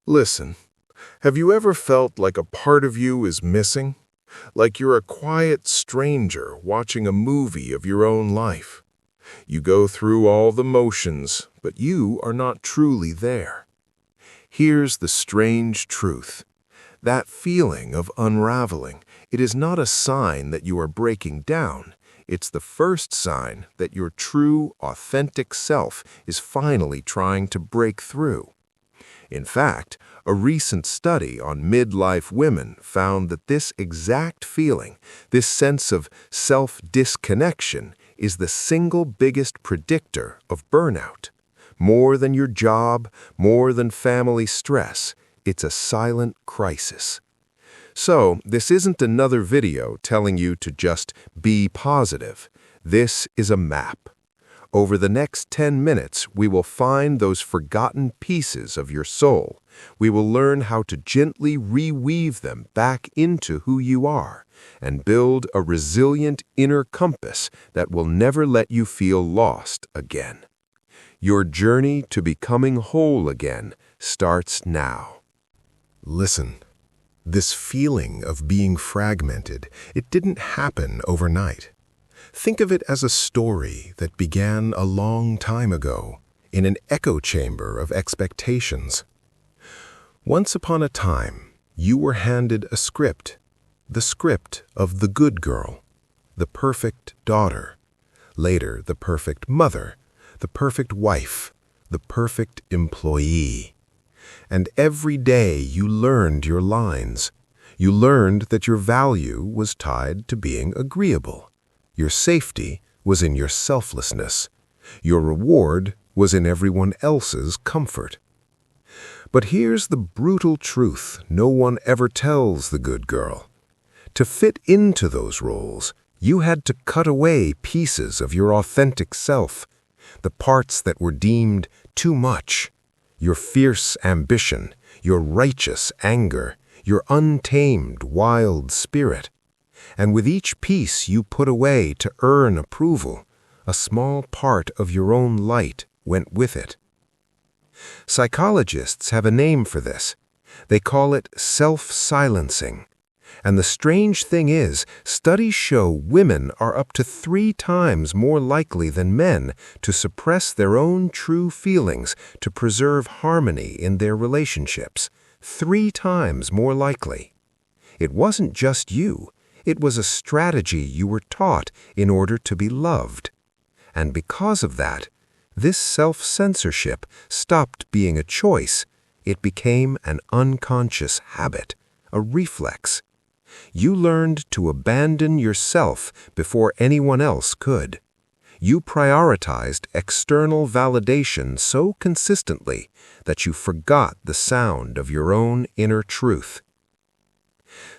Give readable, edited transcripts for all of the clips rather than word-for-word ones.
Listen, have you ever felt like a part of you is missing? Like you're a quiet stranger watching a movie of your own life? You go through all the motions, but you are not truly there. Here's the strange truth. That feeling of unraveling, it is not a sign that you are breaking down. It's the first sign that your true, authentic self is finally trying to break through. In fact, a recent study on midlife women found that this exact feeling, this sense of self-disconnection, is the single biggest predictor of burnout. More than your job, more than family stress, it's a silent crisis. So, this isn't another video telling you to just be positive. This is a map. Over the next 10 minutes, we will find those forgotten pieces of your soul. We will learn how to gently reweave them back into who you are and build a resilient inner compass that will never let you feel lost again. Your journey to becoming whole again starts now. Listen, this feeling of being fragmented, it didn't happen overnight. Think of it as a story that began a long time ago in an echo chamber of expectations. Once upon a time, you were handed a script, the script of the good girl, the perfect daughter, later the perfect mother, the perfect wife, the perfect employee. And every day you learned your lines. You learned that your value was tied to being agreeable. Your safety was in your selflessness. Your reward was in everyone else's comfort. But here's the brutal truth no one ever tells the good girl. To fit into those roles, you had to cut away pieces of your authentic self, the parts that were deemed too much. Your fierce ambition, your righteous anger, your untamed wild spirit. And with each piece you put away to earn approval, a small part of your own light went with it. Psychologists have a name for this. They call it self-silencing. And the strange thing is, studies show women are up to 3 times more likely than men to suppress their own true feelings to preserve harmony in their relationships. 3 times more likely. It wasn't just you. It was a strategy you were taught in order to be loved. And because of that, this self-censorship stopped being a choice. It became an unconscious habit, a reflex. You learned to abandon yourself before anyone else could. You prioritized external validation so consistently that you forgot the sound of your own inner truth.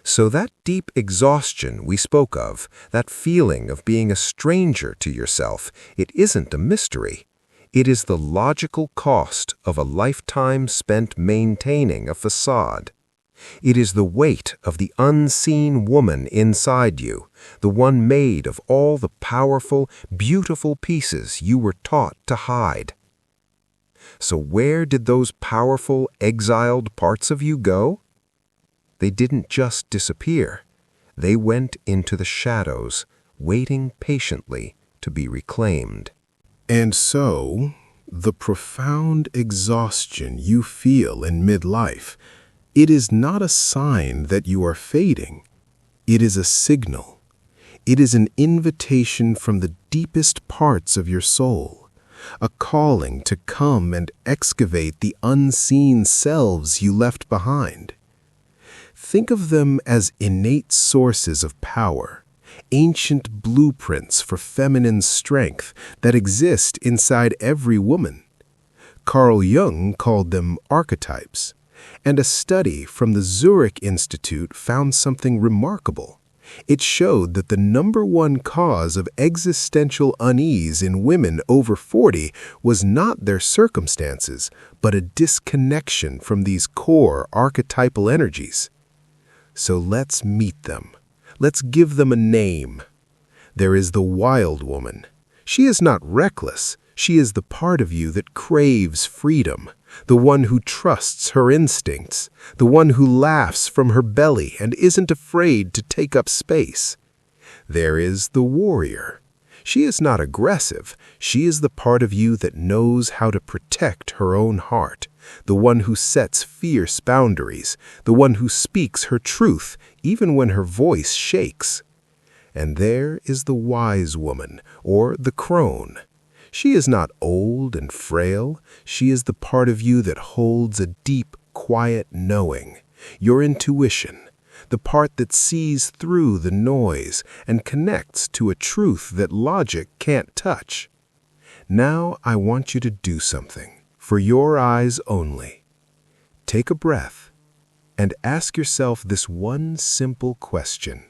So that deep exhaustion we spoke of, that feeling of being a stranger to yourself, it isn't a mystery. It is the logical cost of a lifetime spent maintaining a facade. It is the weight of the unseen woman inside you, the one made of all the powerful, beautiful pieces you were taught to hide. So where did those powerful, exiled parts of you go? They didn't just disappear. They went into the shadows, waiting patiently to be reclaimed. And so, the profound exhaustion you feel in midlife, it is not a sign that you are fading. It is a signal. It is an invitation from the deepest parts of your soul, a calling to come and excavate the unseen selves you left behind. Think of them as innate sources of power, ancient blueprints for feminine strength that exist inside every woman. Carl Jung called them archetypes. And a study from the Zurich Institute found something remarkable. It showed that the #1 cause of existential unease in women over 40 was not their circumstances, but a disconnection from these core archetypal energies. So let's meet them. Let's give them a name. There is the wild woman. She is not reckless. She is the part of you that craves freedom, the one who trusts her instincts, the one who laughs from her belly and isn't afraid to take up space. There is the warrior. She is not aggressive. She is the part of you that knows how to protect her own heart, the one who sets fierce boundaries, the one who speaks her truth even when her voice shakes. And there is the wise woman, or the crone. She is not old and frail. She is the part of you that holds a deep, quiet knowing, your intuition, the part that sees through the noise and connects to a truth that logic can't touch. Now I want you to do something, for your eyes only. Take a breath and ask yourself this one simple question.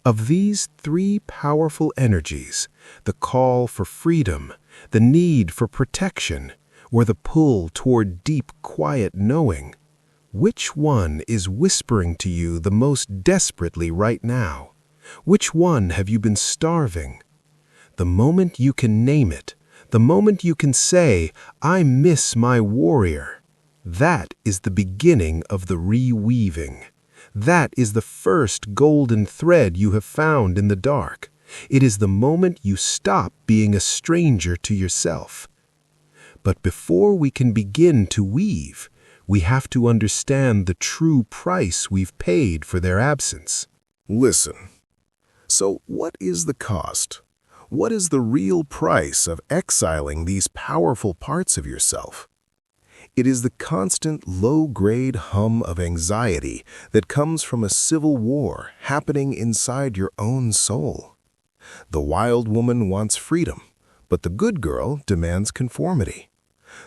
Of these three powerful energies, the call for freedom, the need for protection, or the pull toward deep, quiet knowing, which one is whispering to you the most desperately right now? Which one have you been starving? The moment you can name it, the moment you can say, "I miss my warrior," that is the beginning of the reweaving. That is the first golden thread you have found in the dark. It is the moment you stop being a stranger to yourself. But before we can begin to weave, we have to understand the true price we've paid for their absence. Listen. So what is the cost? What is the real price of exiling these powerful parts of yourself? It is the constant low-grade hum of anxiety that comes from a civil war happening inside your own soul. The wild woman wants freedom, but the good girl demands conformity.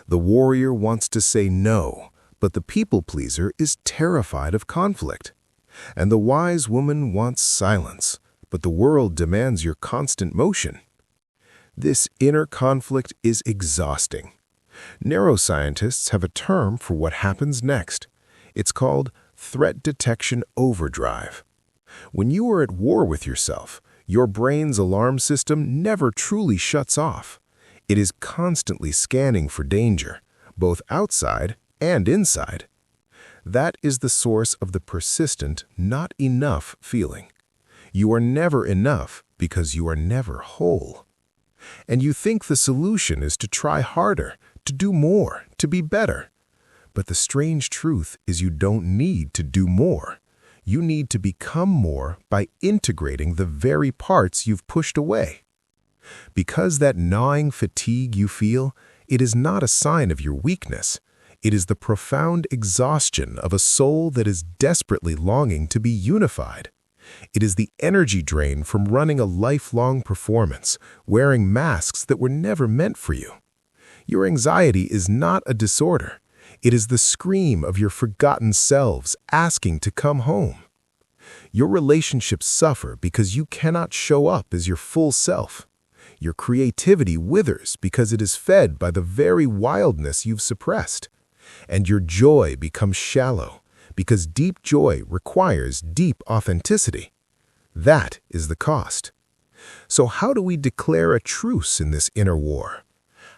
The warrior wants to say no, but the people-pleaser is terrified of conflict. And the wise woman wants silence, but the world demands your constant motion. This inner conflict is exhausting. Neuroscientists have a term for what happens next. It's called threat detection overdrive. When you are at war with yourself, your brain's alarm system never truly shuts off. It is constantly scanning for danger, both outside and inside. That is the source of the persistent, not enough feeling. You are never enough because you are never whole. And you think the solution is to try harder, to do more, to be better. But the strange truth is you don't need to do more. You need to become more by integrating the very parts you've pushed away. Because that gnawing fatigue you feel, it is not a sign of your weakness. It is the profound exhaustion of a soul that is desperately longing to be unified. It is the energy drain from running a lifelong performance, wearing masks that were never meant for you. Your anxiety is not a disorder. It is the scream of your forgotten selves asking to come home. Your relationships suffer because you cannot show up as your full self. Your creativity withers because it is fed by the very wildness you've suppressed. And your joy becomes shallow because deep joy requires deep authenticity. That is the cost. So how do we declare a truce in this inner war?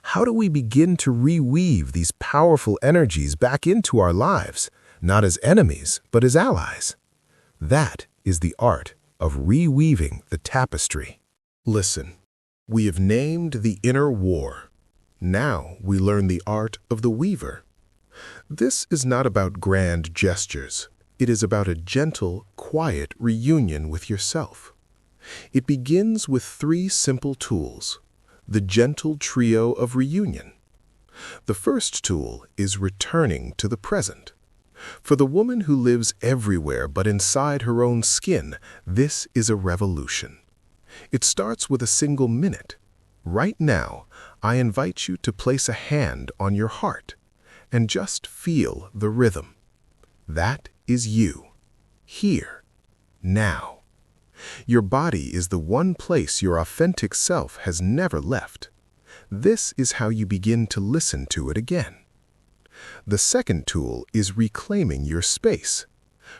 How do we begin to reweave these powerful energies back into our lives, not as enemies, but as allies? That is the art of reweaving the tapestry. Listen, we have named the inner war. Now we learn the art of the weaver. This is not about grand gestures. It is about a gentle, quiet reunion with yourself. It begins with three simple tools. The gentle trio of reunion. The first tool is returning to the present. For the woman who lives everywhere but inside her own skin, this is a revolution. It starts with a single minute. Right now, I invite you to place a hand on your heart and just feel the rhythm. That is you, here, now. Your body is the one place your authentic self has never left. This is how you begin to listen to it again. The second tool is reclaiming your space.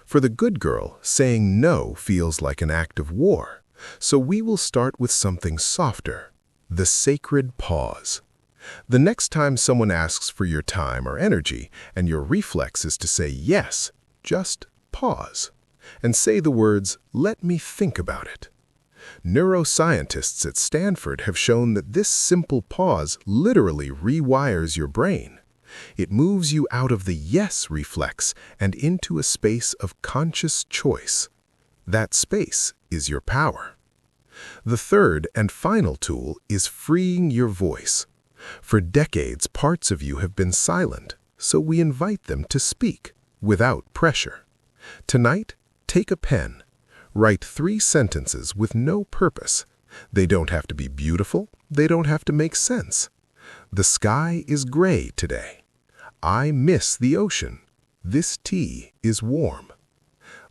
For the good girl, saying no feels like an act of war, so we will start with something softer, the sacred pause. The next time someone asks for your time or energy, and your reflex is to say yes, just pause and say the words, "Let me think about it." Neuroscientists at Stanford have shown that this simple pause literally rewires your brain. It moves you out of the yes reflex and into a space of conscious choice. That space is your power. The third and final tool is freeing your voice. For decades, parts of you have been silent, so we invite them to speak without pressure. Tonight, take a pen. Write 3 sentences with no purpose. They don't have to be beautiful. They don't have to make sense. The sky is gray today. I miss the ocean. This tea is warm.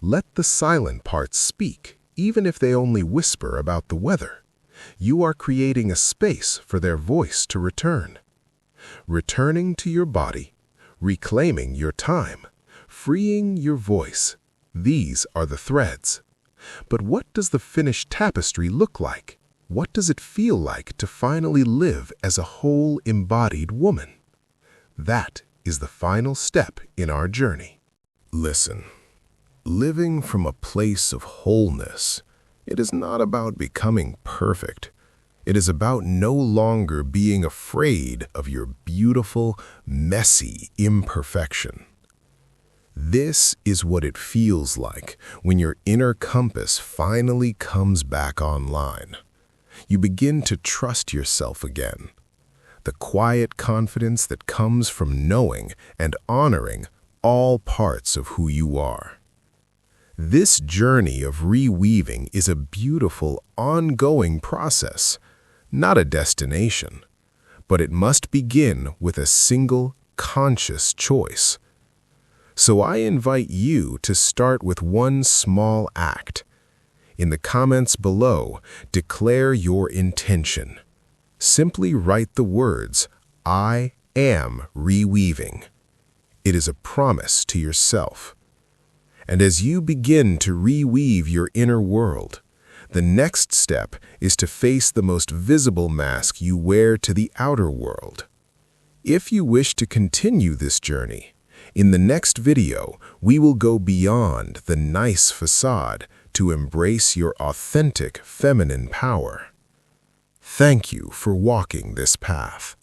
Let the silent parts speak, even if they only whisper about the weather. You are creating a space for their voice to return. Returning to your body, reclaiming your time, freeing your voice. These are the threads. But what does the finished tapestry look like? What does it feel like to finally live as a whole embodied woman? That is the final step in our journey. Listen, living from a place of wholeness, it is not about becoming perfect. It is about no longer being afraid of your beautiful, messy imperfection. This is what it feels like when your inner compass finally comes back online. You begin to trust yourself again. The quiet confidence that comes from knowing and honoring all parts of who you are. This journey of reweaving is a beautiful, ongoing process, not a destination, but it must begin with a single, conscious choice. So I invite you to start with one small act. In the comments below, declare your intention. Simply write the words, "I am reweaving." It is a promise to yourself. And as you begin to reweave your inner world, the next step is to face the most visible mask you wear to the outer world. If you wish to continue this journey, in the next video, we will go beyond the nice facade to embrace your authentic feminine power. Thank you for walking this path.